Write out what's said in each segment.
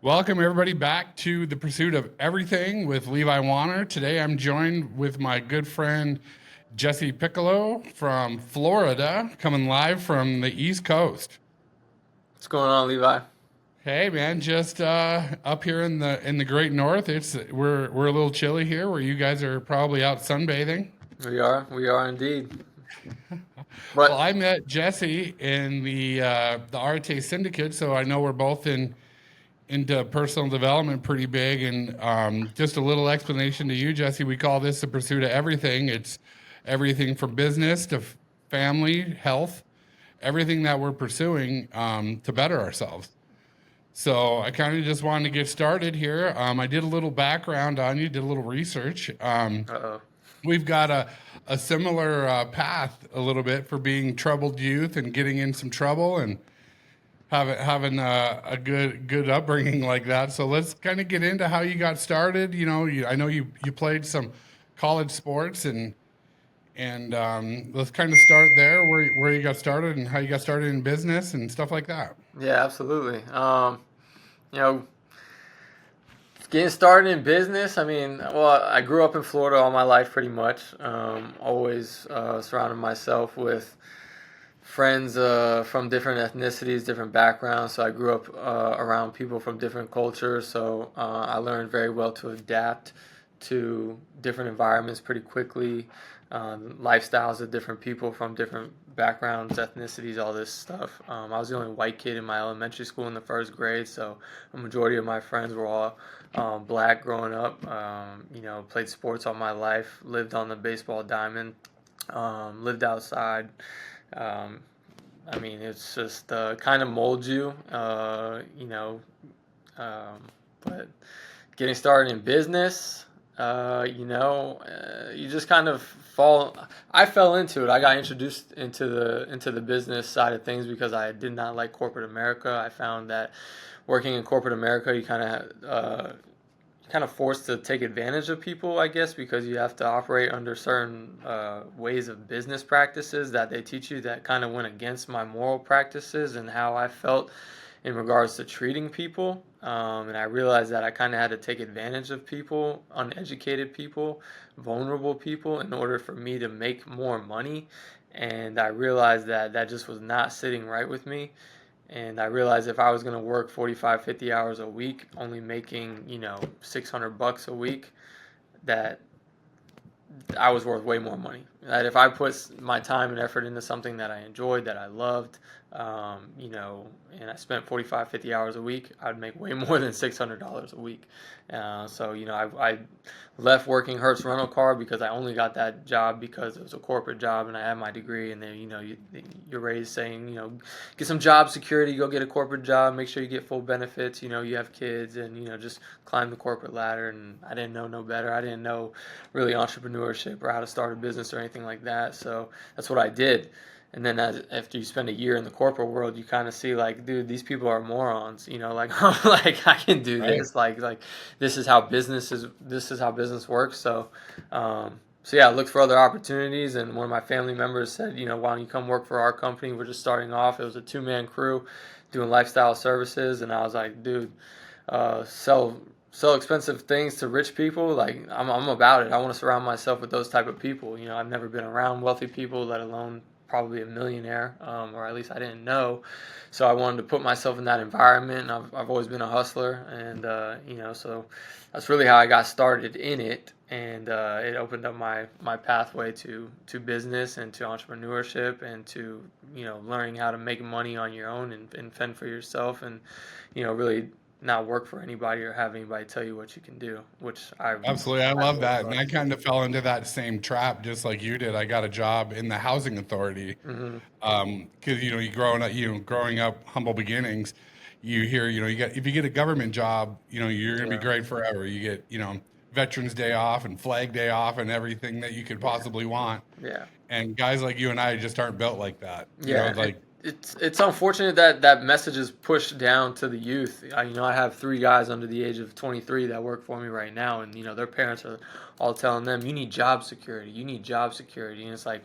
Welcome, everybody, back to the pursuit of everything with Levi Warner. Today, I'm joined with my good friend Jesse Piccolo from Florida, coming live from the East Coast. What's going on, Levi? Hey, man, just up here in the Great North. We're a little chilly here, where you guys are probably out sunbathing. We are indeed. Well, But I met Jesse in the Arte Syndicate, so I know we're both into personal development pretty big. And just a little explanation to you, Jesse, we call this the pursuit of everything. It's everything from business to family, health, everything that we're pursuing to better ourselves. So I kind of just wanted to get started here. I did a little background on you, did a little research. uh-oh. We've got a similar path a little bit for being troubled youth and getting in some trouble and having a good upbringing like that. So let's kind of get into how you got started. I know you played some college sports and let's kind of start there where you got started and how you got started in business and stuff like that. Yeah, absolutely. You know, Getting started in business. I grew up in Florida all my life, pretty much. Always surrounded myself with friends from different ethnicities, different backgrounds. So I grew up around people from different cultures. So I learned very well to adapt to different environments pretty quickly, lifestyles of different people from different backgrounds, ethnicities, all this stuff. I was the only white kid in my elementary school in the first grade, so a majority of my friends were all black growing up. Played sports all my life, lived on the baseball diamond, lived outside. Um, it's just kind of molds you, um, but getting started in business, you just kind of fall. I fell into it. I got introduced into the business side of things because I did not like corporate America. I found that working in corporate America, you kind of forced to take advantage of people, I guess, because you have to operate under certain ways of business practices that they teach you that kind of went against my moral practices and how I felt in regards to treating people. And I realized that I kind of had to take advantage of people, uneducated people, vulnerable people, in order for me to make more money. And I realized that that just was not sitting right with me. And I realized if I was going to work 45, 50 hours a week, only making, 600 bucks a week, that I was worth way more money. That if I put my time and effort into something that I enjoyed, that I loved, and I spent 45, 50 hours a week, I'd make way more than $600 a week. I left working Hertz Rental Car because I only got that job because it was a corporate job and I had my degree. And then, you're raised saying, get some job security, go get a corporate job, make sure you get full benefits, you have kids, and, just climb the corporate ladder. And I didn't know no better. I didn't know really entrepreneurship or how to start a business or anything like that. So that's what I did. And then after you spend a year in the corporate world, you kind of see like, dude, these people are morons. Like like I can do Right. this. Like this is how business is. This is how business works. So yeah, I looked for other opportunities, and one of my family members said, why don't you come work for our company? We're just starting off. It was a two-man crew doing lifestyle services, and I was like, dude, sell expensive things to rich people. Like I'm about it. I want to surround myself with those type of people. I've never been around wealthy people, let alone probably a millionaire, or at least I didn't know. So I wanted to put myself in that environment. And I've always been a hustler, and so that's really how I got started in it. And it opened up my pathway to business and to entrepreneurship and to learning how to make money on your own and fend for yourself and really not work for anybody or have anybody tell you what you can do, which Absolutely. I I love really that. And love. I kind of fell into that same trap just like you did. I got a job in the housing authority. Hmm. Because growing up humble beginnings, you hear, if you get a government job, you're going to be Yeah. great forever. You get, Veterans Day off and Flag Day off and everything that you could Yeah. possibly want. Yeah. And guys like you and I just aren't built like that. Yeah, Like, it's unfortunate that that message is pushed down to the youth. I have three guys under the age of 23 that work for me right now, and their parents are all telling them, "You need job security. You need job security." And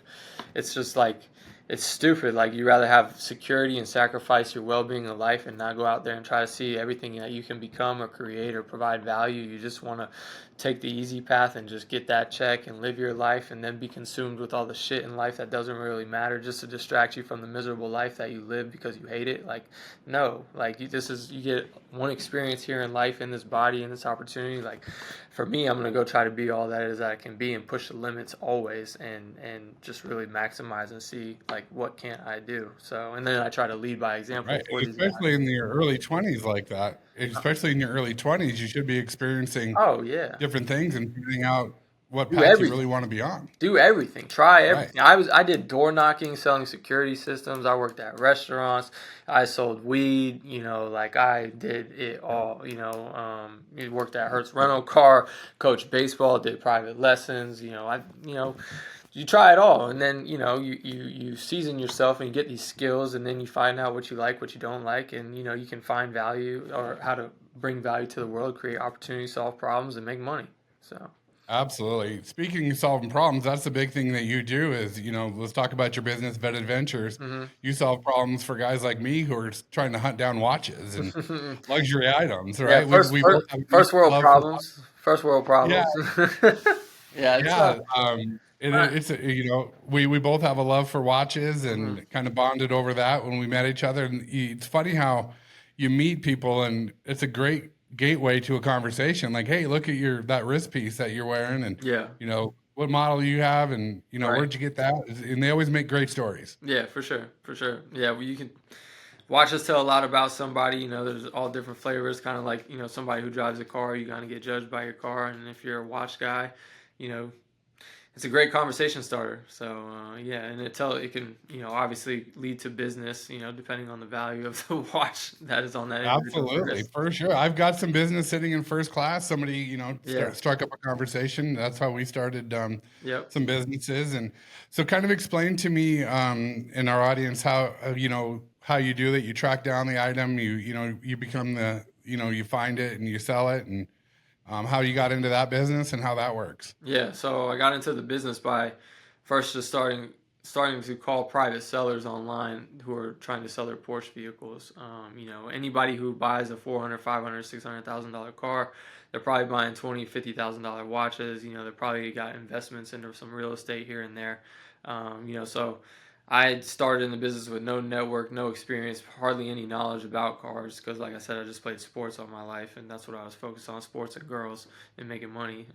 it's just like it's stupid. Like, you rather have security and sacrifice your well-being of life and not go out there and try to see everything that you can become or create or provide value. You just want to take the easy path and just get that check and live your life, and then be consumed with all the shit in life that doesn't really matter, just to distract you from the miserable life that you live because you hate it. Like, no, like, you get one experience here in life, in this body, in this opportunity. Like, for me, I'm gonna go try to be all that it is that I can be, and push the limits always, and just really maximize and see, like, what can't I do. So, and then I try to lead by example Right, for these guys. especially in your early 20s like that. Especially in your early 20s, you should be experiencing Oh yeah, different things and figuring out what do path you everything. really want to be on. Do everything. Try Right. everything. I did door knocking, selling security systems. I worked at restaurants. I sold weed. Like, I did it all. I worked at Hertz Rental Car, coached baseball, did private lessons. You try it all, and then you season yourself, and you get these skills, and then you find out what you like, what you don't like, and you can find value, or how to bring value to the world, create opportunity, solve problems, and make money. So. Absolutely. Speaking of solving problems, that's the big thing that you do is, let's talk about your business, Vet Adventures. Hmm. You solve problems for guys like me who are trying to hunt down watches and luxury items, Yeah, right? first, We both first have a deep first world love for problems. First world yeah, problems. Yeah, it's yeah. uh, We both have a love for watches mhm. and kind of bonded over that when we met each other. And it's funny how you meet people and it's a great gateway to a conversation. Like, hey, look at that wrist piece that you're wearing, and Yeah, what model you have, and right. where'd you get that? And they always make great stories. Yeah, for sure, for sure. Yeah, well, you can watch us tell a lot about somebody. There's all different flavors. Kind of like, somebody who drives a car, you kind of get judged by your car, and if you're a watch guy, you know, it's a great conversation starter. So yeah, and it can obviously lead to business. Depending on the value of the watch that is on that individual's Absolutely, wrist. for sure. I've got some business sitting in first class. Somebody, Yeah. struck up a conversation. That's how we started Yep. some businesses. And so, kind of explain to me and our audience how how you do that. You track down the item. You become you find it and you sell it, and how you got into that business and how that works. Yeah, so I got into the business by first just starting to call private sellers online who are trying to sell their Porsche vehicles. Anybody who buys a 400, 500, $600,000 car, they're probably buying 20, $50,000 watches. They're probably got investments into some real estate here and there. So I started in the business with no network, no experience, hardly any knowledge about cars because, like I said, I just played sports all my life, and that's what I was focused on: sports and girls and making money.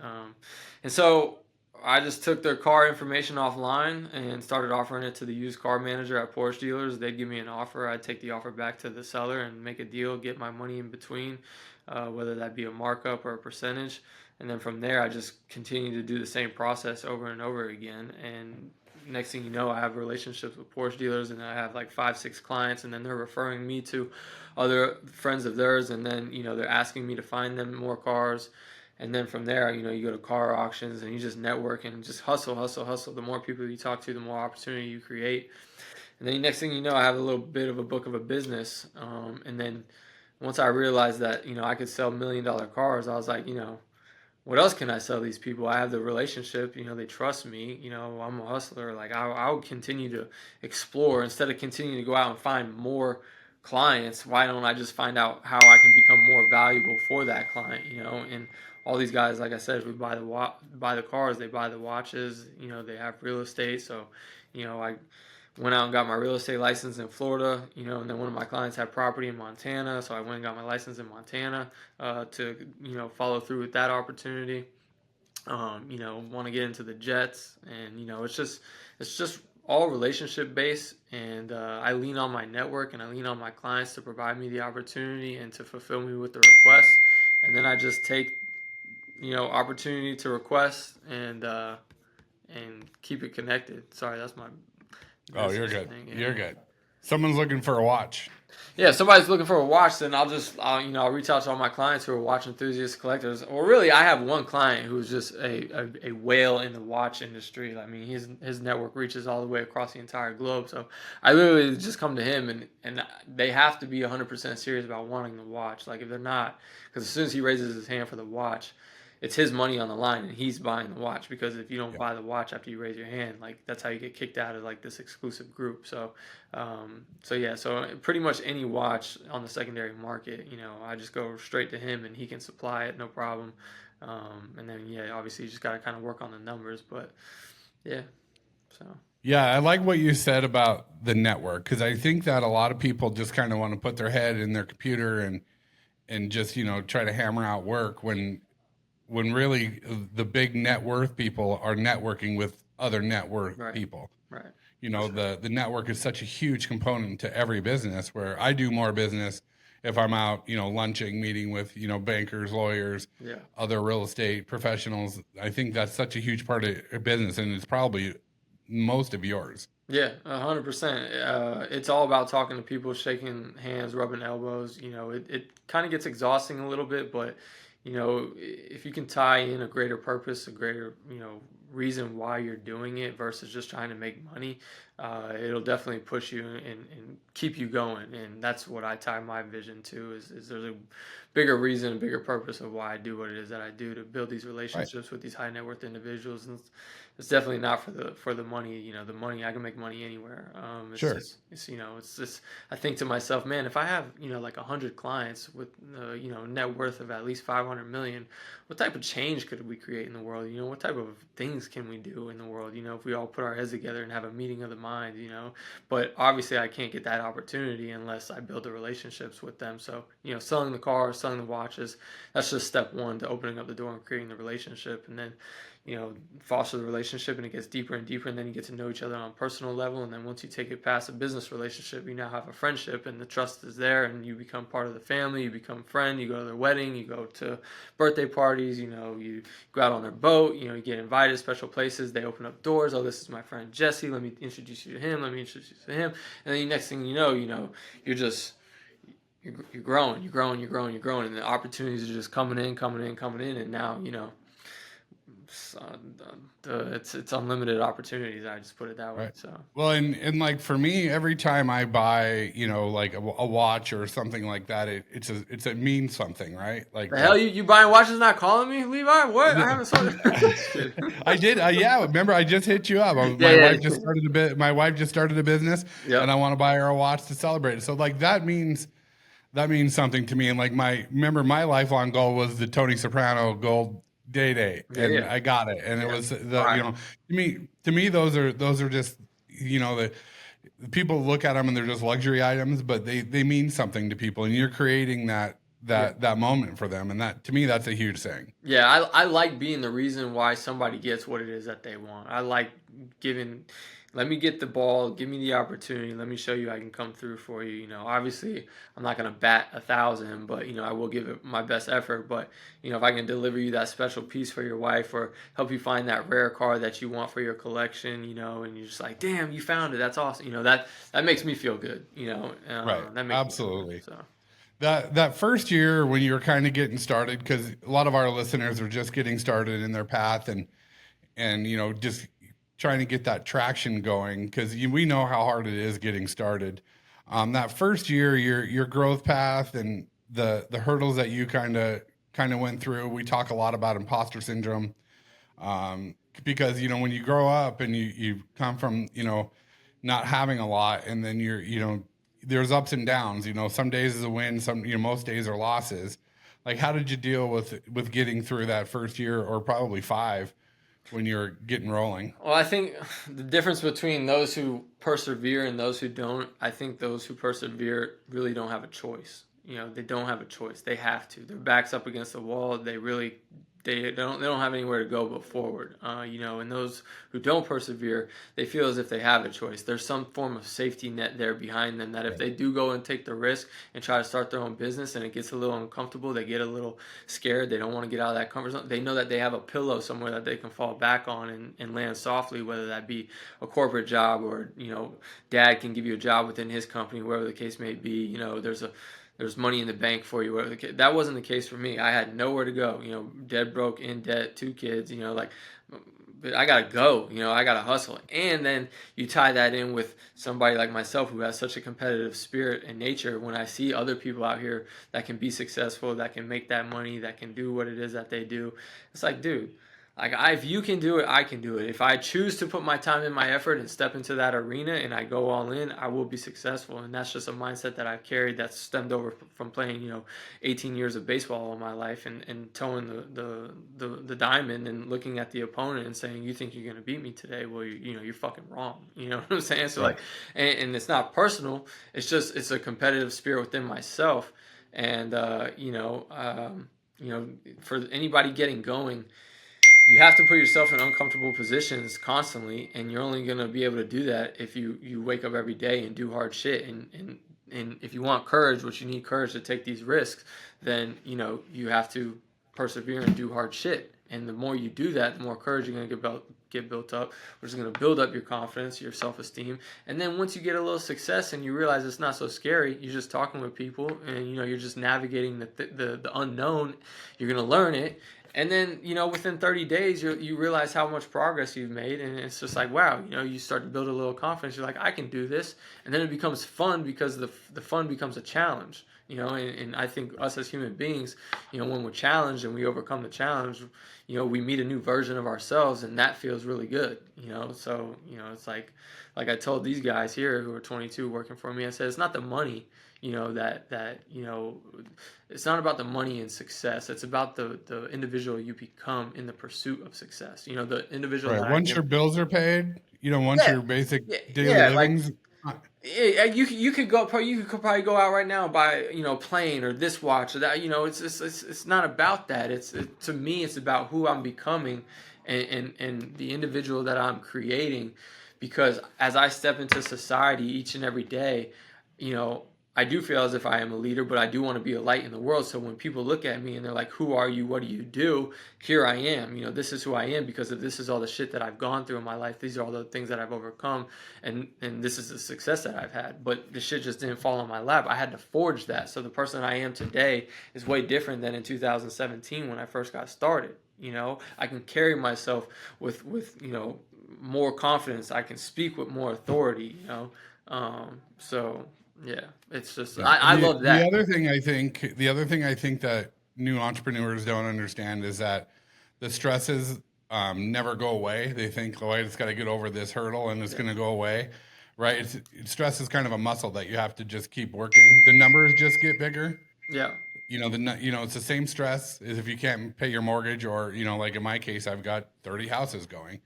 And so I just took their car information offline and started offering it to the used car manager at Porsche dealers. They'd give me an offer. I'd take the offer back to the seller and make a deal, get my money in between, whether that be a markup or a percentage. And then from there, I just continue to do the same process over and over again. And next thing you know, I have relationships with Porsche dealers, and I have like 5, 6 clients, and then they're referring me to other friends of theirs, and then they're asking me to find them more cars. And then from there, you go to car auctions and you just network and just hustle, hustle, hustle. The more people you talk to, the more opportunity you create. And then next thing you know, I have a little bit of a book of a business. And then once I realized that, I could sell $1 million cars, I was like, what else can I sell these people? I have the relationship, they trust me, I'm a hustler. Like, I would continue to explore instead of continuing to go out and find more clients. Why don't I just find out how I can become more valuable for that client, and all these guys, like I said, we buy the cars, they buy the watches, they have real estate. So, I went out and got my real estate license in Florida, and then one of my clients had property in Montana, so I went and got my license in Montana to follow through with that opportunity. Want to get into the Jets, and it's just all relationship based, and I lean on my network and I lean on my clients to provide me the opportunity and to fulfill me with the request, and then I just take opportunity to request and keep it connected. Sorry, that's my Oh, you're business good. thing. You're Yeah. good. Someone's looking for a watch. Yeah, if somebody's looking for a watch, then I'll reach out to all my clients who are watch enthusiasts, collectors. Or really, I have one client who's just a whale in the watch industry. I mean, his network reaches all the way across the entire globe. So I literally just come to him, and they have to be 100% serious about wanting the watch. Like, if they're not, because as soon as he raises his hand for the watch, it's his money on the line and he's buying the watch, because if you don't buy the watch after you raise your hand, like that's how you get kicked out of like this exclusive group. So pretty much any watch on the secondary market, I just go straight to him and he can supply it, no problem. And then obviously you just got to kind of work on the numbers, but yeah, so. Yeah, I like what you said about the network because I think that a lot of people just kind of want to put their head in their computer and just try to hammer out work when really the big net worth people are networking with other net worth Right, people. right, The network is such a huge component to every business where I do more business if I'm out, lunching, meeting with, bankers, lawyers, yeah. other real estate professionals. I think that's such a huge part of business and it's probably most of yours. Yeah, 100%. It's all about talking to people, shaking hands, rubbing elbows. It kind of gets exhausting a little bit, but if you can tie in a greater purpose, a greater reason why you're doing it versus just trying to make money, it'll definitely push you and keep you going. And that's what I tie my vision to is there's a bigger reason, a bigger purpose of why I do what it is that I do, to build these Right. relationships with these high net worth individuals. And it's definitely not for the money. The money, I can make money anywhere. It's Sure. just it's just, I think to myself, man, if I have like 100 clients with net worth of at least 500 million, what type of change could we create in the world? What type of things can we do in the world? If we all put our heads together and have a meeting of the mind. But obviously I can't get that opportunity unless I build the relationships with them. So selling the cars, selling the watches, that's just step one to opening up the door and creating the relationship, and then foster the relationship, and it gets deeper and deeper, and then you get to know each other on a personal level, and then once you take it past a business relationship, you now have a friendship, and the trust is there, and you become part of the family, you become a friend, you go to their wedding, you go to birthday parties, you go out on their boat, you get invited to special places, they open up doors, oh, this is my friend Jesse, let me introduce you to him, let me introduce you to him, and then the next thing you're just you're growing, and the opportunities are just coming in, and now so, it's unlimited opportunities. I just put it that way. Right. So Well, and like for me, every time I buy, like a watch or something like that, it means something, right? Like the hell, you buying watches, not calling me, Levi? What? I the, haven't sold it. I did. Yeah, remember I just hit you up. Yeah, My wife yeah, just started a bit. My wife just started a business, and yep, I want to buy her a watch to celebrate it. So like that means something to me. And like my lifelong goal was the Tony Soprano Gold Day, yeah, and yeah, I got it. And it yeah. was Right. to me those are just the people look at them and they're just luxury items, but they mean something to people, and you're creating that Yeah. that that moment for them, and that to me that's a huge thing. Yeah, I like being the reason why somebody gets what it is that they want. I like giving, let me get the ball, give me the opportunity, let me show you I can come through for you. Obviously I'm not gonna bat 1,000, but I will give it my best effort. But if I can deliver you that special piece for your wife, or help you find that rare car that you want for your collection, and you're just like, damn, you found it, that's awesome. That makes me feel good. Right. That makes me feel good. Absolutely. So That first year when you were kind of getting started, because a lot of our listeners are just getting started in their path, and just trying to get that traction going, because we know how hard it is getting started. That first year, your growth path and the hurdles that you kind of went through. We talk a lot about imposter syndrome, because when you grow up and you come from not having a lot, and then there's ups and downs. Some days is a win, some most days are losses. Like, how did you deal with getting through that first year, or probably five, when you're getting rolling? Well, I think the difference between those who persevere and those who don't, I think those who persevere really don't have a choice. They don't have a choice. They have to. Their backs up against the wall. They don't have anywhere to go but forward. And those who don't persevere, they feel as if they have a choice. There's some form of safety net there behind them, that if Right. they do go and take the risk and try to start their own business and it gets a little uncomfortable, they get a little scared, they don't want to get out of that comfort zone, they know that they have a pillow somewhere that they can fall back on and land softly, whether that be a corporate job, or dad can give you a job within his company, wherever the case may be. There's money in the bank for you. Whatever the case. That wasn't the case for me. I had nowhere to go. Dead broke, in debt, two kids. Like but I gotta go. I gotta hustle. And then you tie that in with somebody like myself who has such a competitive spirit and nature. When I see other people out here that can be successful, that can make that money, that can do what it is that they do, it's like, dude. Like if you can do it, I can do it. If I choose to put my time and my effort and step into that arena and I go all in, I will be successful. And that's just a mindset that I've carried that's stemmed over from playing, 18 years of baseball in my life and towing the diamond and looking at the opponent and saying, you think you're going to beat me today? Well, you're fucking wrong. You know what I'm saying? So Right. like, and it's not personal. It's a competitive spirit within myself. And, for anybody getting going, you have to put yourself in uncomfortable positions constantly, and you're only going to be able to do that if you wake up every day and do hard shit. And if you want courage, which you need courage to take these risks, then you have to persevere and do hard shit. And the more you do that, the more courage you're going to get built up, which is going to build up your confidence, your self-esteem. And then once you get a little success and you realize it's not so scary, you're just talking with people and you're just navigating the unknown. You're going to learn it. And then, within 30 days, you realize how much progress you've made. And it's just like, wow, you start to build a little confidence. You're like, I can do this. And then it becomes fun because the fun becomes a challenge, and I think us as human beings, when we're challenged and we overcome the challenge, we meet a new version of ourselves, and that feels really good, So, it's like I told these guys here who are 22 working for me, I said, it's not the money, that it's not about the money and success. It's about the individual you become in the pursuit of success. The individual Right. that I Once am. your bills are paid, once Yeah, your basic yeah, daily yeah. Like, livings. yeah, you could go. You could probably go out right now and buy plane or this watch or that. It's not about that. To me, it's about who I'm becoming, and the individual that I'm creating. Because as I step into society each and every day, you know, I do feel as if I am a leader, but I do want to be a light in the world. So when people look at me and they're like, "Who are you? What do you do?" Here I am. This is who I am because this is all the shit that I've gone through in my life. These are all the things that I've overcome, and this is the success that I've had. But the shit just didn't fall on my lap. I had to forge that. So the person I am today is way different than in 2017 when I first got started. I can carry myself with more confidence. I can speak with more authority. So yeah, it's just Yeah. I love The that. other thing I think that new entrepreneurs don't understand is that the stresses never go away. They think, oh, I just got to get over this hurdle and it's Yeah, going to go away, right? Stress is kind of a muscle that you have to just keep working. The numbers just get bigger. yeah, It's the same stress as if you can't pay your mortgage, or like in my case, I've got 30 houses going.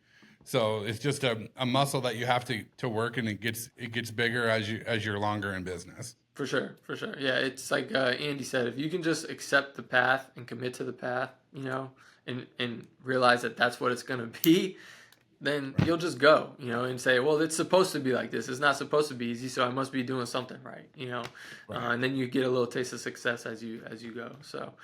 So it's just a muscle that you have to work, and it gets bigger as you're longer in business. for sure, for sure. Yeah, it's like Andy said, if you can just accept the path and commit to the path, and realize that that's what it's gonna be, then Right. you'll just go, and say, well, it's supposed to be like this. It's not supposed to be easy, so I must be doing something right. Right. And then you get a little taste of success as you go. So,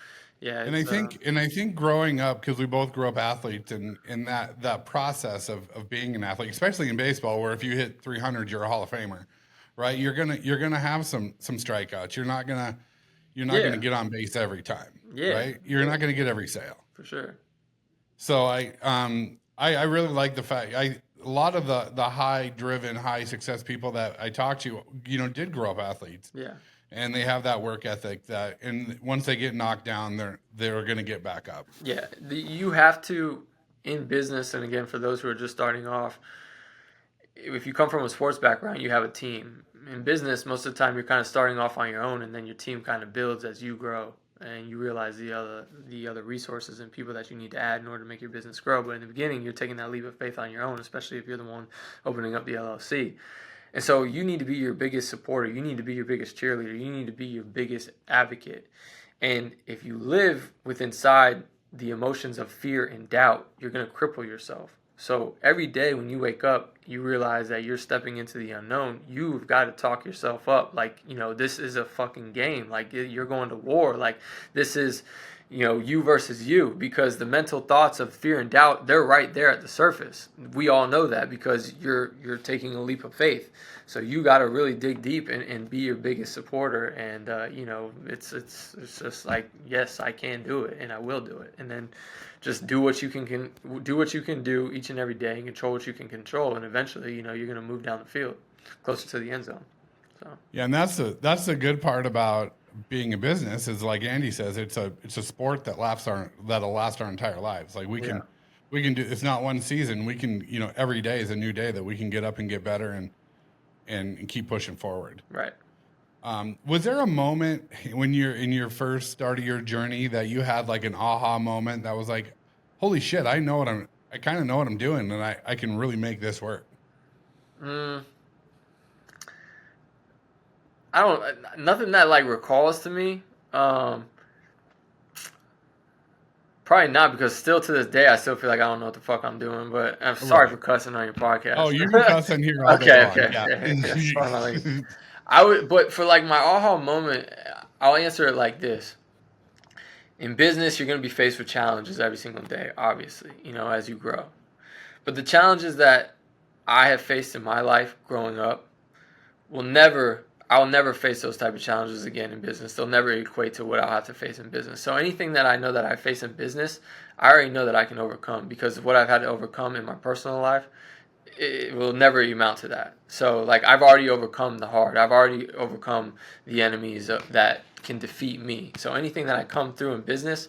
yeah, And it's I think growing up, because we both grew up athletes, and in that process of being an athlete, especially in baseball, where if you hit 300, you're a Hall of Famer, right? You're gonna have some strikeouts. You're not gonna yeah, get on base every time, yeah, right? You're yeah, not gonna get every sale. for sure. So I really like the fact a lot of the high driven, high success people that I talk to, did grow up athletes, Yeah, and they have that work ethic that, and once they get knocked down, they're going to get back up. yeah. You have to in business, and again for those who are just starting off, if you come from a sports background, you have a team. In business, most of the time you're kind of starting off on your own, and then your team kind of builds as you grow, and you realize the other resources and people that you need to add in order to make your business grow. But in the beginning, you're taking that leap of faith on your own, especially if you're the one opening up the LLC. And so you need to be your biggest supporter. You need to be your biggest cheerleader. You need to be your biggest advocate. And if you live with inside the emotions of fear and doubt, you're going to cripple yourself. So every day when you wake up, you realize that you're stepping into the unknown. You've got to talk yourself up. Like, this is a fucking game. Like, you're going to war. Like, this is, you versus you, because the mental thoughts of fear and doubt, they're right there at the surface. We all know that because you're taking a leap of faith. So you got to really dig deep and be your biggest supporter. And it's just like, yes, I can do it, and I will do it. And then just do what you can do what you can do each and every day, and control what you can control. And eventually, you're going to move down the field closer to the end zone. So Yeah, and that's the good part about being a business is like Andy says, it's a sport that'll last our entire lives. Like yeah. we can do, it's not one season. We can, every day is a new day that we can get up and get better and keep pushing forward. Right. Was there a moment when you're in your first start of your journey that you had like an aha moment that was like, holy shit, I kind of know what I'm doing, and I can really make this work? Mm, I don't. Nothing that like recalls to me. Probably not, because still to this day I still feel like I don't know what the fuck I'm doing. But I'm sorry Right. for cussing on your podcast. Oh, you can cuss in here all day Okay, long. okay, Yeah. okay. That's fine. I would, but for like my aha moment, I'll answer it like this. In business, you're going to be faced with challenges every single day, obviously, as you grow. But the challenges that I have faced in my life growing up I'll never face those type of challenges again in business. They'll never equate to what I'll have to face in business. So anything that I know that I face in business, I already know that I can overcome, because of what I've had to overcome in my personal life. It will never amount to that. So like, I've already overcome the hard. I've already overcome the enemies that can defeat me. So anything that I come through in business,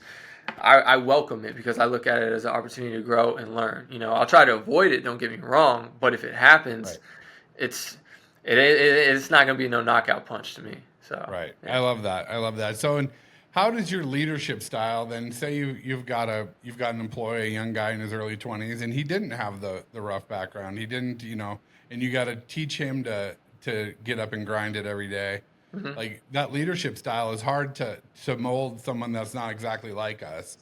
I welcome it, because I look at it as an opportunity to grow and learn. I'll try to avoid it, don't get me wrong, but if it happens, Right. it's not going to be no knockout punch to me. So Right. yeah. I love that. I love that. So, and how does your leadership style then, say you've got an employee, a young guy in his early 20s, and he didn't have the rough background. He didn't, and you got to teach him to get up and grind it every day. Mm-hmm. Like, that leadership style is hard to mold someone that's not exactly like us.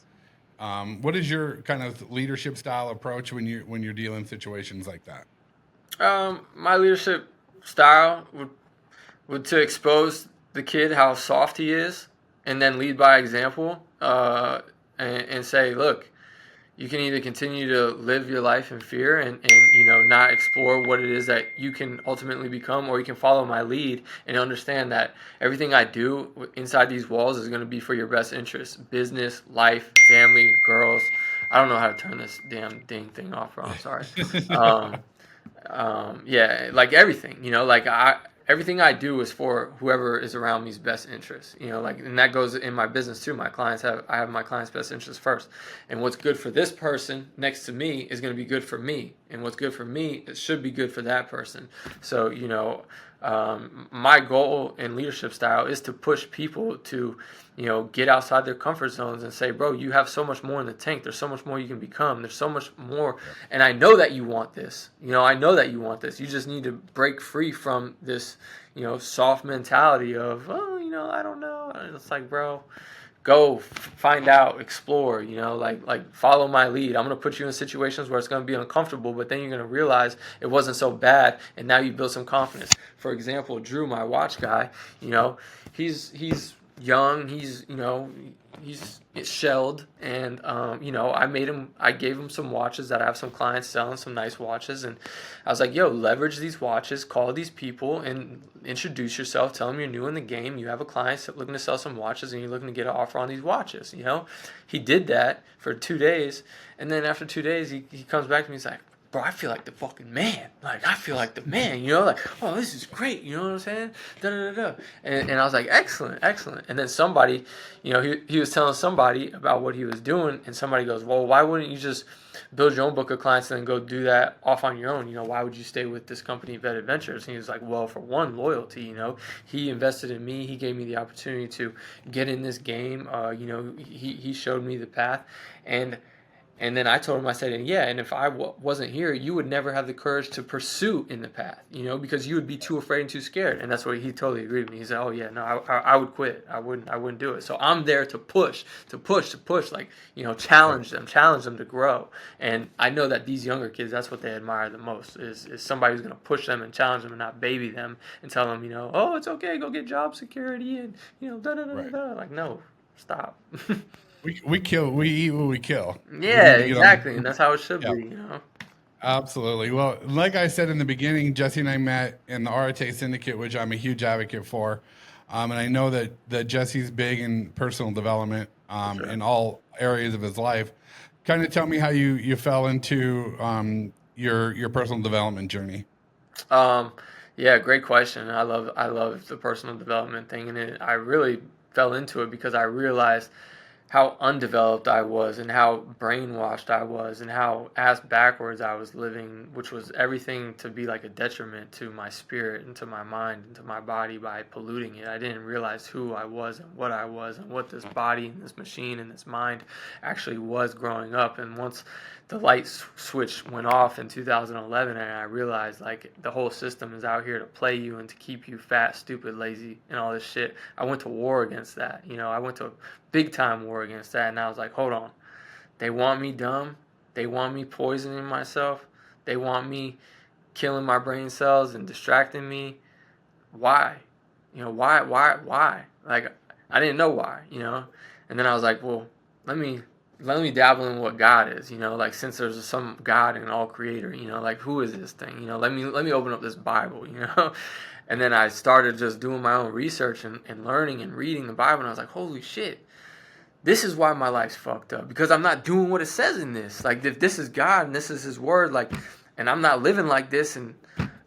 What is your kind of leadership style approach when you're dealing situations like that? My leadership style would to expose the kid how soft he is, and then lead by example, and say, look, you can either continue to live your life in fear and not explore what it is that you can ultimately become, or you can follow my lead and understand that everything I do inside these walls is going to be for your best interest: business, life, family, girls. I don't know how to turn this damn ding thing off, bro. I'm sorry. Yeah, like everything, everything I do is for whoever is around me's best interest, and that goes in my business too. I have my clients' best interest first, and what's good for this person next to me is going to be good for me, and what's good for me, it should be good for that person. So, my goal in leadership style is to push people to, get outside their comfort zones and say, bro, you have so much more in the tank. There's so much more you can become. There's so much more. And I know that you want this. I know that you want this. You just need to break free from this, soft mentality of, oh, I don't know. And it's like, bro, go find out, explore, like follow my lead. I'm going to put you in situations where it's going to be uncomfortable, but then you're going to realize it wasn't so bad, and now you build some confidence. For example, Drew, my watch guy, he's young, he's shelled, and I gave him some watches that I have some clients selling some nice watches, and I was like, yo, leverage these watches, call these people and introduce yourself, tell them you're new in the game, you have a client looking to sell some watches, and you're looking to get an offer on these watches. He did that for 2 days, and then after 2 days he comes back to me, he's like, bro, I feel like the fucking man. Like, I feel like the man, like, oh, this is great, you know what I'm saying? Da-da-da-da. And I was like, excellent. And then somebody, he was telling somebody about what he was doing, and somebody goes, well, why wouldn't you just build your own book of clients and then go do that off on your own? Why would you stay with this company, Vet Adventures? And he was like, well, for one, loyalty, he invested in me. He gave me the opportunity to get in this game. He showed me the path. And then I told him, I said, yeah, and if I wasn't here, you would never have the courage to pursue in the path, because you would be too afraid and too scared. And that's what he totally agreed with me. He said, oh yeah, no, I would quit. I wouldn't do it. So I'm there to push, like, challenge them to grow. And I know that these younger kids, that's what they admire the most, is somebody who's going to push them and challenge them and not baby them and tell them, oh, it's okay, go get job security and, da da da da. Like, no, stop. we eat what we kill. We Yeah, need to get on. exactly, and that's how it should Yeah, be, you know. absolutely. Well, like I said in the beginning, Jesse and I met in the RTA Syndicate, which I'm a huge advocate for. And I know that Jesse's big in personal development For sure. in all areas of his life. Kind of tell me how you fell into your personal development journey. Um, yeah, great question. I love the personal development thing, and I really fell into it because I realized how undeveloped I was and how brainwashed I was and how ass backwards I was living, which was everything to be like a detriment to my spirit and to my mind and to my body by polluting it. I didn't realize who I was and what this body and this machine and this mind actually was growing up. And once the light switch went off in 2011 and I realized like the whole system is out here to play you and to keep you fat, stupid, lazy, and all this shit, I went to war against that. I went to big time war against that, and I was like, hold on, they want me dumb, they want me poisoning myself, they want me killing my brain cells and distracting me. Why? Why? Like, I didn't know why. And then I was like, well, let me dabble in what God is. Like, since there's some God and all creator, like, who is this thing? Let me open up this Bible. And then I started just doing my own research and learning and reading the Bible, and I was like, holy shit, this is why my life's fucked up, because I'm not doing what it says in this. Like, if this is God and this is His word, like, and I'm not living like this, and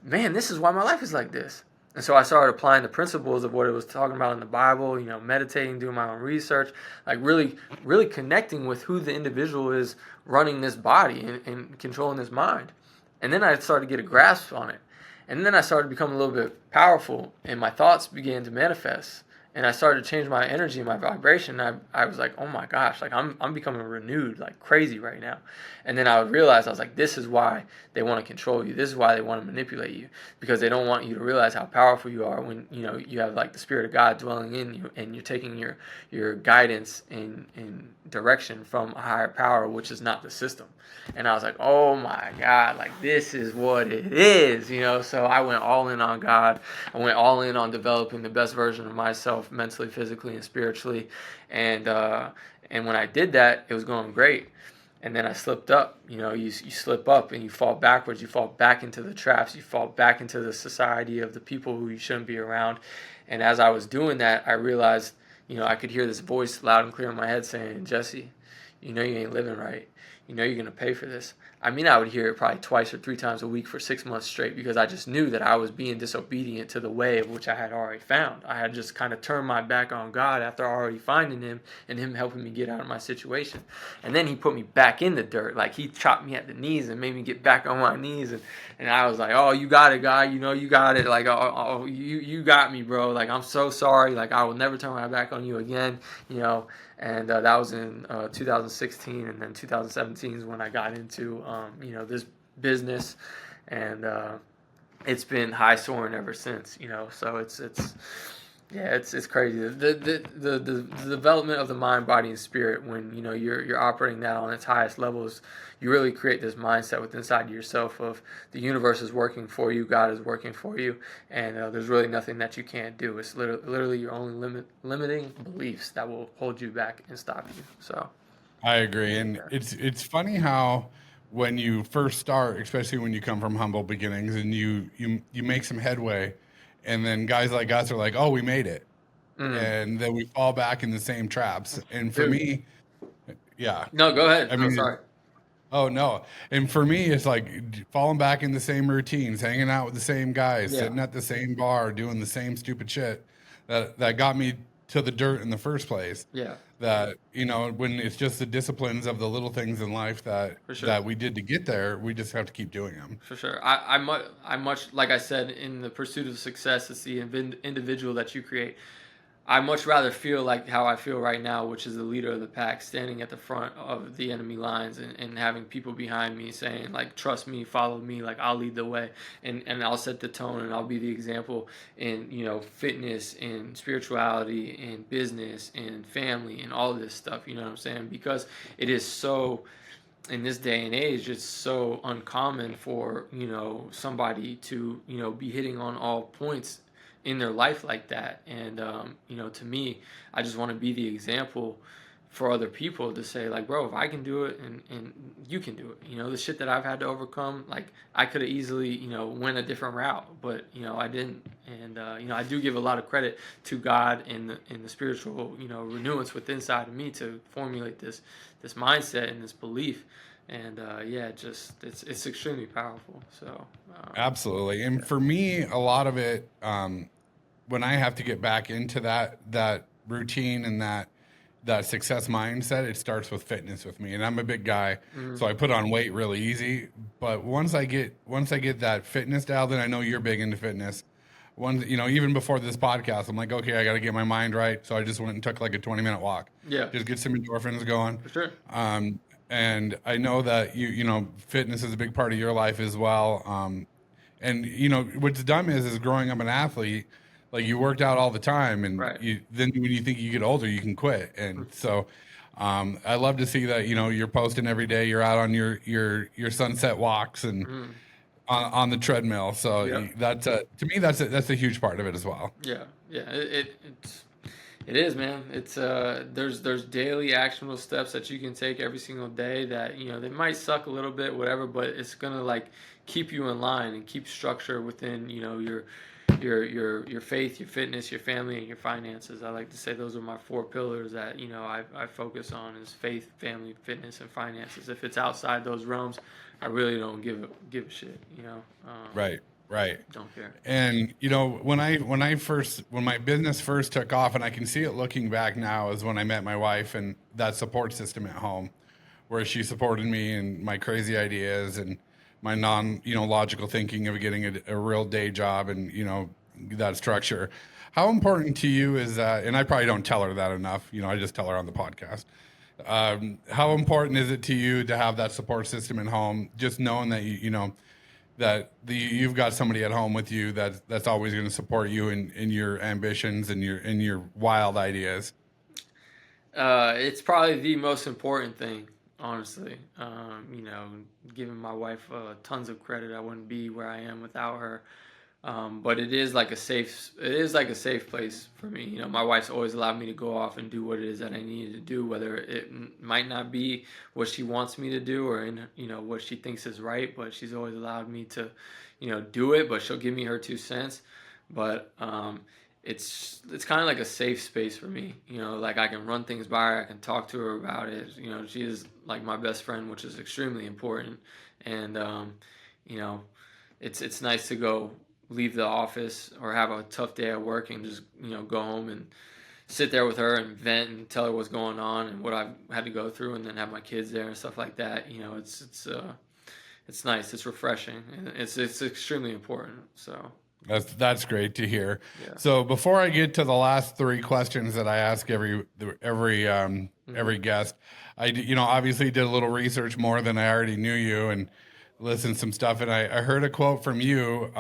man, this is why my life is like this. And so I started applying the principles of what it was talking about in the Bible, meditating, doing my own research, like really, really connecting with who the individual is running this body and controlling this mind. And then I started to get a grasp on it. And then I started to become a little bit powerful, and my thoughts began to manifest. And I started to change my energy and my vibration. I was like, oh my gosh, like I'm becoming renewed like crazy right now. And then I realized, I was like, this is why they want to control you. This is why they want to manipulate you, because they don't want you to realize how powerful you are when you have like the Spirit of God dwelling in you, and you're taking your guidance and direction from a higher power, which is not the system. And I was like, oh my God, like this is what it is. So I went all in on God. I went all in on developing the best version of myself, mentally, physically, and spiritually. And when I did that, it was going great. And then I slipped up. You slip up and you fall backwards. You fall back into the traps. You fall back into the society of the people who you shouldn't be around. And as I was doing that, I realized, I could hear this voice loud and clear in my head saying, Jesse, you ain't living right. You're going to pay for this. I mean, I would hear it probably twice or three times a week for 6 months straight, because I just knew that I was being disobedient to the way of which I had already found. I had just kind of turned my back on God after already finding Him and Him helping me get out of my situation. And then He put me back in the dirt. Like, He chopped me at the knees and made me get back on my knees. And I was like, oh, you got it, God. You got it. Like, oh, you got me, bro. Like, I'm so sorry. Like, I will never turn my back on you again, And that was in 2016, and then 2017 is when I got into this business, and it's been high soaring ever since. So it's crazy. The development of the mind, body, and spirit, when you're operating that on its highest levels, you really create this mindset within inside yourself of the universe is working for you, God is working for you, and there's really nothing that you can't do. It's literally your only limiting beliefs that will hold you back and stop you. So I agree, and yeah. it's funny how when you first start, especially when you come from humble beginnings, and you make some headway, and then guys like us are like, "Oh, we made it," Mm. and then we fall back in the same traps. And for Dude, me, yeah, no, go ahead. I No, mean, sorry. oh no, and for me, it's like falling back in the same routines, hanging out with the same guys, Yeah, sitting at the same bar, doing the same stupid shit that got me to the dirt in the first place. yeah, That when it's just the disciplines of the little things in life that for sure. that we did to get there, we just have to keep doing them. For sure. I much, like I said, in the pursuit of success, it's the individual that you create. I much rather feel like how I feel right now, which is the leader of the pack, standing at the front of the enemy lines, and having people behind me saying, like, trust me, follow me, like, I'll lead the way, and I'll set the tone, and I'll be the example in, fitness, in spirituality, in business, in family, and all this stuff, you know what I'm saying? Because it is so, in this day and age, it's so uncommon for somebody to be hitting on all points in their life like that. And to me, I just want to be the example for other people to say like, bro, if I can do it and you can do it, the shit that I've had to overcome, like I could have easily, went a different route, but I didn't. And I do give a lot of credit to God and the spiritual, renewance within inside of me to formulate this mindset and this belief. And yeah, just it's extremely powerful. So Absolutely. And yeah. for me, a lot of it, when I have to get back into that routine and that success mindset, it starts with fitness with me. And I'm a big guy, Mhm. so I put on weight really easy. But once I get that fitness dialed in, I know you're big into fitness. Even before this podcast, I'm like, okay, I got to get my mind right. So I just went and took like a 20-minute walk, Yeah, just get some endorphins going. for sure. Um, and I know that fitness is a big part of your life as well. And what's dumb is growing up an athlete, like you worked out all the time, and Right. then when you think you get older, you can quit. And so, I love to see that you're posting every day. You're out on your sunset walks and Mm-hmm. on the treadmill. So Yeah. that's to me that's a huge part of it as well. Yeah, yeah, it is, man. It's there's daily actionable steps that you can take every single day that they might suck a little bit, whatever, but it's gonna like keep you in line and keep structure within your faith, your fitness, your family, and your finances. I like to say those are my four pillars that I focus on is faith, family, fitness, and finances. If it's outside those realms, I really don't give a shit. Right, right. Don't care. And when my business first took off, and I can see it looking back now, is when I met my wife and that support system at home, where she supported me and my crazy ideas and my logical thinking of getting a real day job and that structure. How important to you is that? And I probably don't tell her that enough. I just tell her on the podcast. How important is it to you to have that support system at home? Just knowing that you've got somebody at home with you that's always going to support you in your ambitions and your wild ideas. It's probably the most important thing, honestly. Giving my wife tons of credit. I wouldn't be where I am without her. But it is like a safe place for me. My wife's always allowed me to go off and do what it is that I needed to do, whether it might not be what she wants me to do or in what she thinks is right, but she's always allowed me to, do it. But she'll give me her 2 cents. But it's kind of like a safe space for me. Like I can run things by her, I can talk to her about it. She is like my best friend, which is extremely important. And you know, it's nice to go leave the office or have a tough day at work and just go home and sit there with her and vent and tell her what's going on and what I've had to go through, and then have my kids there and stuff like that. It's nice, it's refreshing, and it's extremely important. So That's great to hear. yeah. So before I get to the last three questions that I ask every guest, obviously did a little research more than I already knew you and listened to some stuff, and I heard a quote from you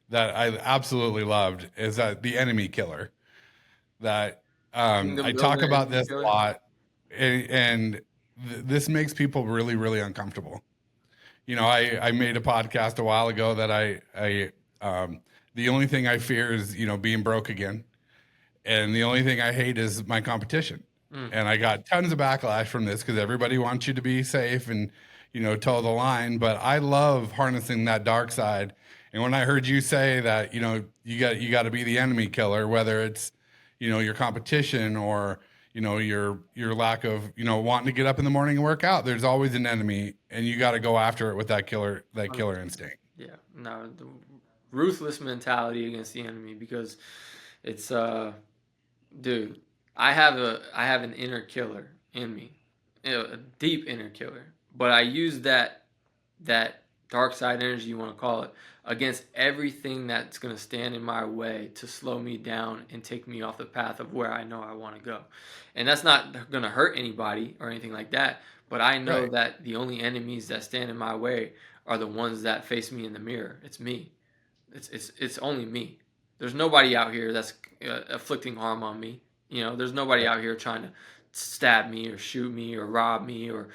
that I absolutely loved. Is that the enemy killer? That Kingdom I talk builder, about enemy this a killer. lot, and this makes people really really uncomfortable. I made a podcast a while ago that um, the only thing I fear is, being broke again. And the only thing I hate is my competition. Mm. And I got tons of backlash from this because everybody wants you to be safe and, toe the line. But I love harnessing that dark side. And when I heard you say that, you got to be the enemy killer, whether it's, your competition or, your lack of, wanting to get up in the morning and work out. There's always an enemy, and you got to go after it with that killer 100%. instinct. Yeah, no, the ruthless mentality against the enemy, because it's dude, I have an inner killer in me, a deep inner killer. But I use that dark side energy, you want to call it, against everything that's going to stand in my way to slow me down and take me off the path of where I know I want to go. And that's not going to hurt anybody or anything like that, but I know Right. that the only enemies that stand in my way are the ones that face me in the mirror. It's me. It's only me. There's nobody out here that's afflicting harm on me. There's nobody out here trying to stab me or shoot me or rob me or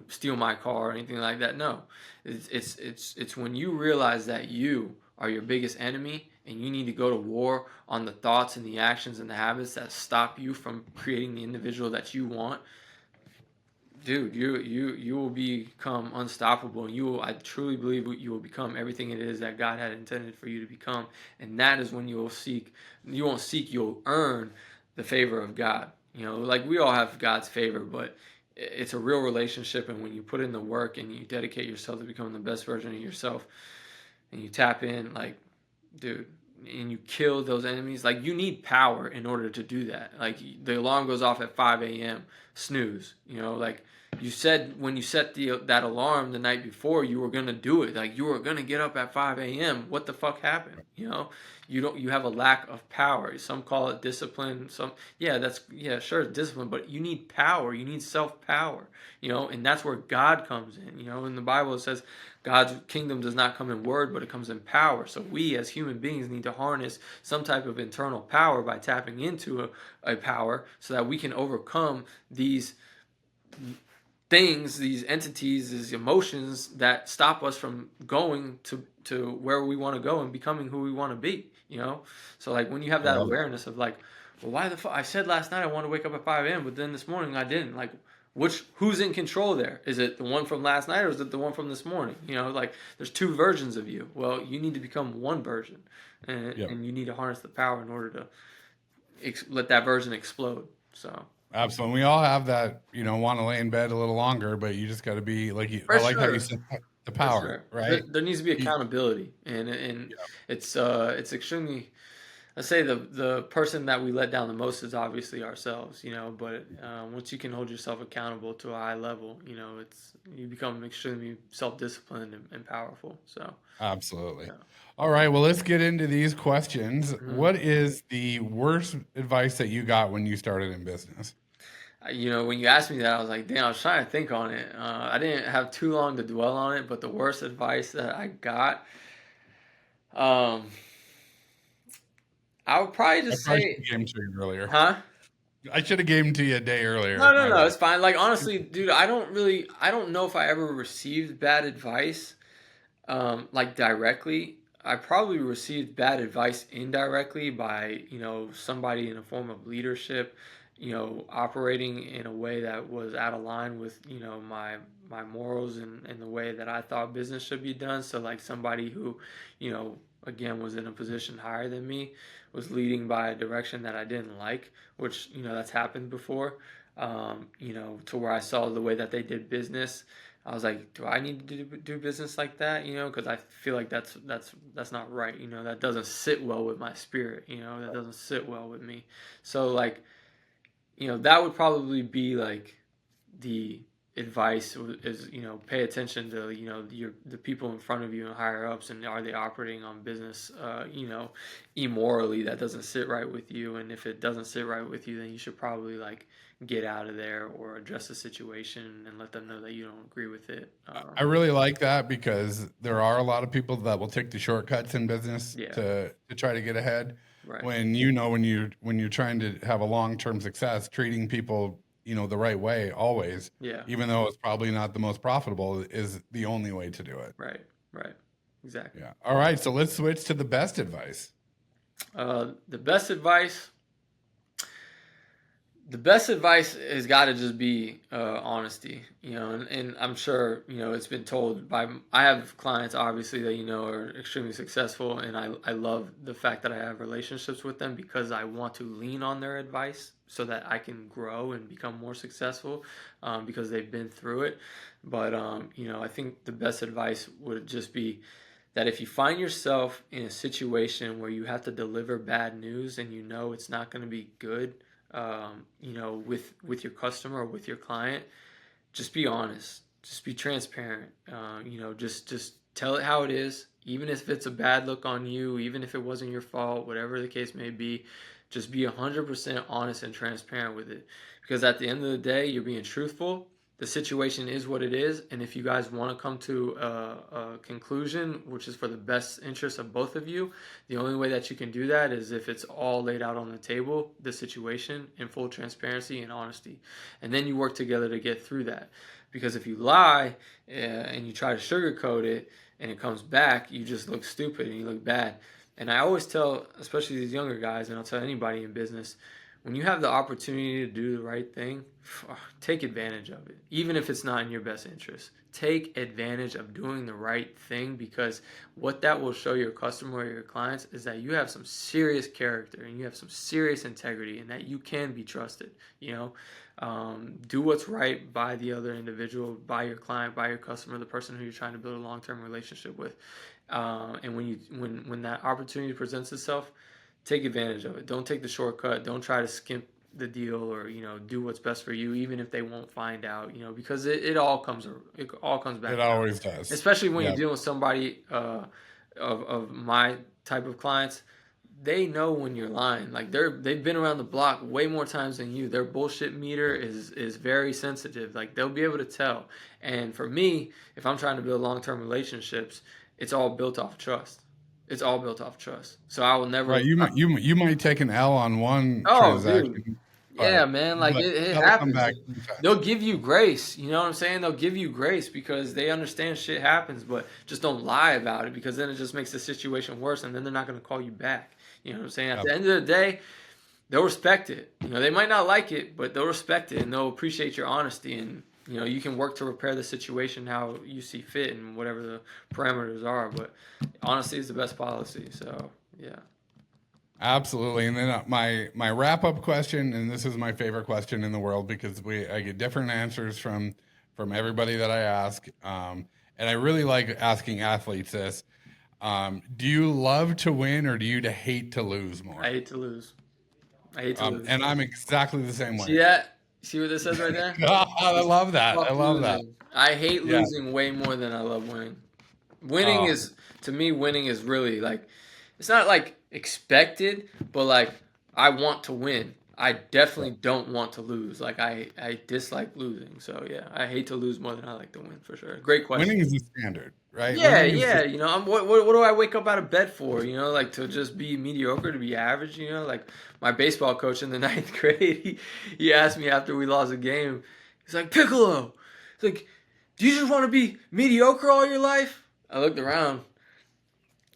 steal my car or anything like that. No, it's when you realize that you are your biggest enemy and you need to go to war on the thoughts and the actions and the habits that stop you from creating the individual that you want, dude, you will become unstoppable. I truly believe you will become everything it is that God had intended for you to become, and that is when you won't seek, you'll earn the favor of God. Like we all have God's favor, but it's a real relationship, and when you put in the work and you dedicate yourself to becoming the best version of yourself, and you tap in, like, dude, and you kill those enemies, like, you need power in order to do that. Like, the alarm goes off at 5 a.m., snooze, like, you said when you set that alarm the night before, you were gonna do it. Like, you were gonna get up at 5 a.m. What the fuck happened? You have a lack of power. Some call it discipline. Sure, it's discipline, but you need power. You need self-power, and that's where God comes in. In the Bible it says God's kingdom does not come in word, but it comes in power. So we as human beings need to harness some type of internal power by tapping into a power so that we can overcome these things, these entities, these emotions that stop us from going to where we want to go and becoming who we want to be. So like when you have I that love it. awareness of like, well, why the fuck? I said last night I wanted to wake up at 5 a.m., but then this morning I didn't. Like, who's in control there? Is it the one from last night or is it the one from this morning? Like there's two versions of you. Well, you need to become one version, Yep. and you need to harness the power in order to let that version explode. So Absolutely. We all have that, want to lay in bed a little longer, but you just got to be like, I for like how you sure. said the For power, sure, right? there needs to be You- accountability, and it's extremely. I say the person that we let down the most is obviously ourselves, But once you can hold yourself accountable to a high level, you become extremely self disciplined and powerful. So Absolutely. yeah. All right. Well, let's get into these questions. Mhm. What is the worst advice that you got when you started in business? When you asked me that, I was like, damn, I was trying to think on it. I didn't have too long to dwell on it, but the worst advice that I got, um, I would probably I just probably should say, have gave them to you earlier. huh? I should have gave them to you a day earlier. No, no, My no, bad. it's fine. Like honestly, dude, I don't know if I ever received bad advice, like directly. I probably received bad advice indirectly by, somebody in a form of leadership, operating in a way that was out of line with, my morals and the way that I thought business should be done. So like somebody who, again was in a position higher than me was leading by a direction that I didn't like, which, that's happened before. To where I saw the way that they did business, I was like, do I need to do business like that? Because I feel like that's not right. That doesn't sit well with my spirit. That doesn't sit well with me. So like, that would probably be like the advice is, pay attention to, the people in front of you and higher ups, and are they operating on business, immorally, that doesn't sit right with you. And if it doesn't sit right with you, then you should probably like get out of there or address the situation and let them know that you don't agree with it. I really like that because there are a lot of people that will take the shortcuts in business Yeah, to try to get ahead. right. When when you're trying to have a long-term success, treating people, the right way always, Yeah, even though it's probably not the most profitable, is the only way to do it. right, right. Exactly. Yeah. All right, so let's switch to the best advice. The best advice. The best advice has got to just be honesty, and I'm sure it's been told by. I have clients obviously that are extremely successful, and I love the fact that I have relationships with them because I want to lean on their advice so that I can grow and become more successful, because they've been through it. But I think the best advice would just be that if you find yourself in a situation where you have to deliver bad news and it's not going to be good, with your customer or with your client, just be honest, just be transparent. Just tell it how it is, even if it's a bad look on you, even if it wasn't your fault, whatever the case may be. Just be 100% honest and transparent with it, because at the end of the day, you're being truthful. The situation is what it is, and if you guys want to come to a conclusion which is for the best interest of both of you, the only way that you can do that is if it's all laid out on the table, the situation, in full transparency and honesty, and then you work together to get through that. Because if you lie, and you try to sugarcoat it and it comes back, you just look stupid and you look bad. And I always tell, especially these younger guys, and I'll tell anybody in business, when you have the opportunity to do the right thing, take advantage of it, even if it's not in your best interest. Take advantage of doing the right thing, because what that will show your customer or your clients is that you have some serious character and you have some serious integrity, and that you can be trusted. Do what's right by the other individual, by your client, by your customer, the person who you're trying to build a long-term relationship with. And when that opportunity presents itself, take advantage of it. Don't take the shortcut. Don't try to skimp the deal, or do what's best for you, even if they won't find out. Because it all comes back It around. always does. Especially when Yeah. you're dealing with somebody of my type of clients. They know when you're lying. Like they've been around the block way more times than you. Their bullshit meter is very sensitive. Like they'll be able to tell. And for me, if I'm trying to build long-term relationships, it's all built off trust. It's all built off trust. So I will never. Right. You might take an L on one Oh, dude. transaction, Yeah, man. Like but it that'll come happens. back. They'll give you grace. You know what I'm saying? They'll give you grace because they understand shit happens, but just don't lie about it, because then it just makes the situation worse, and then they're not going to call you back. You know what I'm saying? At the end of the day, they'll respect it. They might not like it, but they'll respect it, and they'll appreciate your honesty. And you can work to repair the situation how you see fit and whatever the parameters are. But honesty is the best policy. So yeah. Absolutely. And then my wrap up question, and this is my favorite question in the world, because I get different answers from everybody that I ask, and I really like asking athletes this. Do you love to win, or do you hate to lose more? I hate to lose. I hate to lose. And I'm exactly the same See way. that? See what this says right there? I love that. Fuck I love that. losing. I hate Yeah. losing way more than I love winning. Winning Oh. is, to me, winning is really like, it's not like expected, but like I want to win. I definitely don't want to lose. Like I dislike losing. So yeah, I hate to lose more than I like to win, for sure. Great question. Winning is the standard, right? Yeah, Winning is yeah. the- What do I wake up out of bed for? Like to just be mediocre, to be average. Like my baseball coach in the ninth grade, he asked me after we lost a game. He's like, Piccolo, he's like, do you just want to be mediocre all your life? I looked around.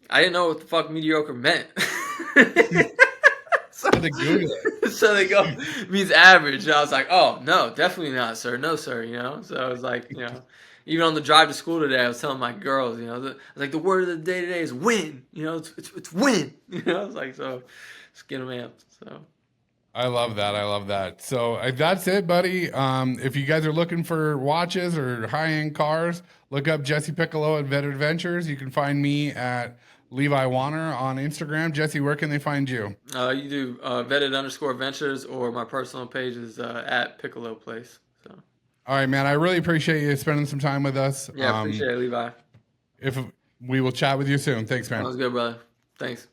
I didn't know what the fuck mediocre meant. Had to Google it. So they go, means average. And I was like, oh, no, definitely not, sir. No, sir, So I was like, even on the drive to school today, I was telling my girls, I was like, the word of the day today is win. It's win. I was like, so just get them amped. So. I love that. I love that. So that's it, buddy. If you guys are looking for watches or high-end cars, look up Jesse Piccolo at Vet Adventures. You can find me at Levi Warner on Instagram. Jesse, where can they find you? You do vetted_ventures, or my personal page is at Piccolo Place. So. All right, man. I really appreciate you spending some time with us. Yeah, appreciate it, Levi. If we will chat with you soon. Thanks, man. Sounds good, brother. Thanks.